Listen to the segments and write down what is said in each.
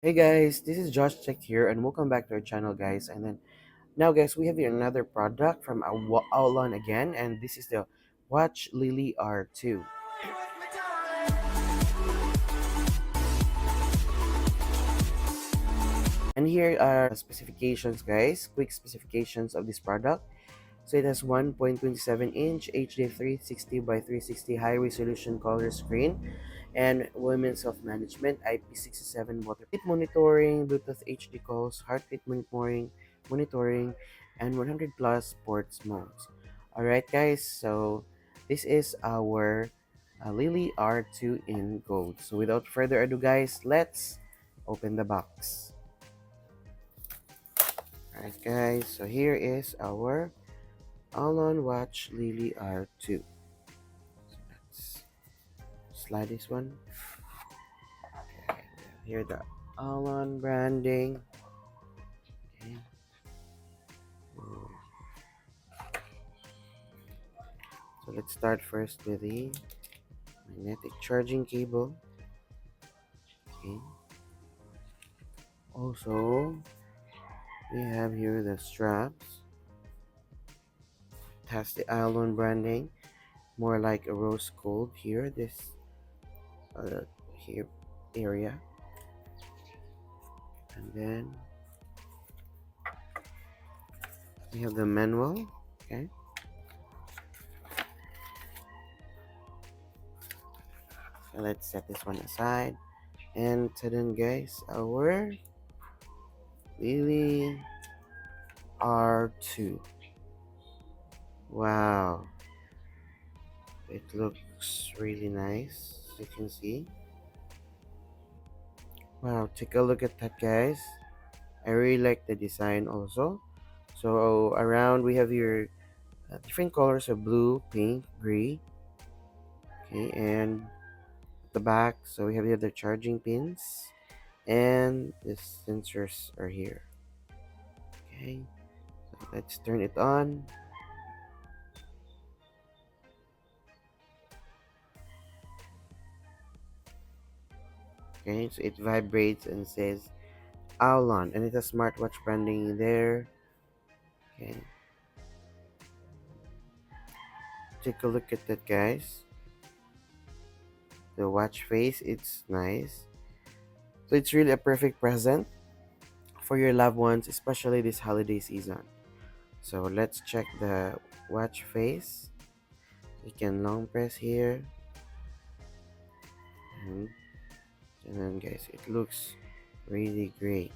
Hey guys, this is Josh Check here, and welcome back to our channel, guys. And then now, guys, we have here another product from Aolon again, and this is the Watch Lily R2. And here are specifications, guys. Quick specifications of this product. So it has 1.27-inch HD 360 by 360 high resolution color screen and women's self management, IP67 water monitoring, Bluetooth HD calls, heart rate monitoring, and 100 plus sports modes. All right, guys. So this is our Lily R2 in gold. So without further ado, guys, let's open the box. All right, guys. So here is our Aolon Watch Lily R2. So let's slide this one. Okay, here the Aolon branding. Okay. So let's start first with the magnetic charging cable. Okay. Also, we have here the straps. It has the Aolon branding, more like a rose gold here. This here area, and then we have the manual. Okay. So let's set this one aside. And then, guys, our Lily R2. Wow, it looks really nice, as you can see. Wow, take a look at that, guys. I really like the design also. So around we have your different colors of blue, pink, gray. Okay, and the back, so we have here the charging pins, and the sensors are here. Okay, so let's turn it on. Okay, so it vibrates and says Aolon, and it has smartwatch branding there. Okay, take a look at that, guys. The watch face, it's nice. So it's really a perfect present for your loved ones, especially this holiday season. So let's check the watch face. You can long press here, and, and then, guys, it looks really great.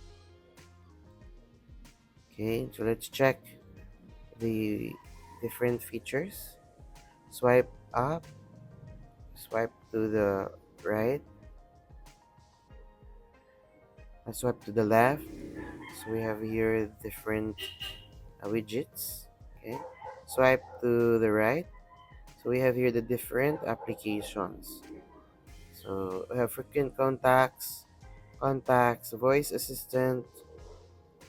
Okay, so let's check the different features. Swipe up, swipe to the right, swipe to the left. So we have here different widgets. Okay, swipe to the right. So we have here the different applications. So we have frequent contacts, voice assistant,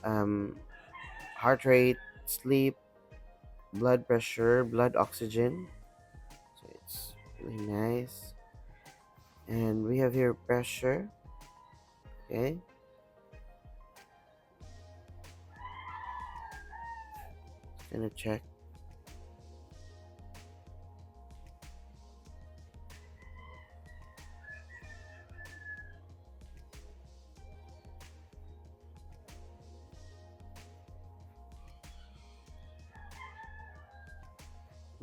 um, heart rate, sleep, blood pressure, blood oxygen. So it's really nice. And we have here pressure. Okay, gonna check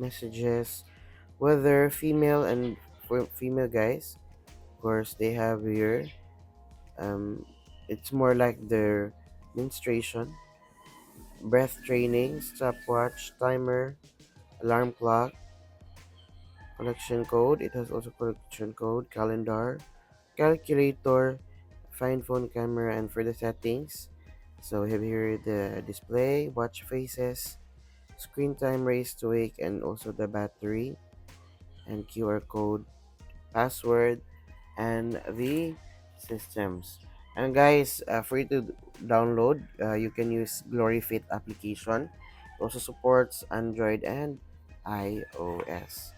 messages. Whether female and for female guys, of course, they have here. Um, it's more like their menstruation, breath training, stopwatch, timer, alarm clock, collection code. It has also collection code, calendar, calculator, find phone camera, and for the settings. So we have here the display, watch faces, screen time, raise to wake, and also the battery and QR code, password, and the systems. And guys, for you to download, you can use GloryFit application. It also supports Android and iOS.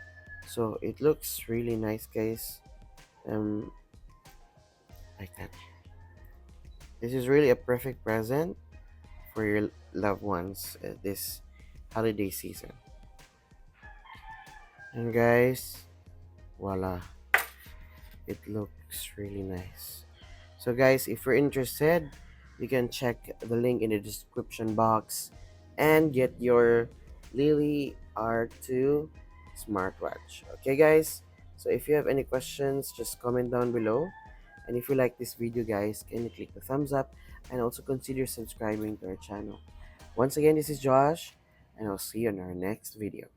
So it looks really nice, guys. Um, like that. This is really a perfect present for your loved ones this holiday season. And guys, voila, it looks really nice. So guys, if you're interested, you can check the link in the description box and get your Lily R2 smartwatch. Okay guys? So if you have any questions, just comment down below. And if you like this video guys, can you click the thumbs up and also consider subscribing to our channel. Once again, this is Josh and I'll see you in our next video.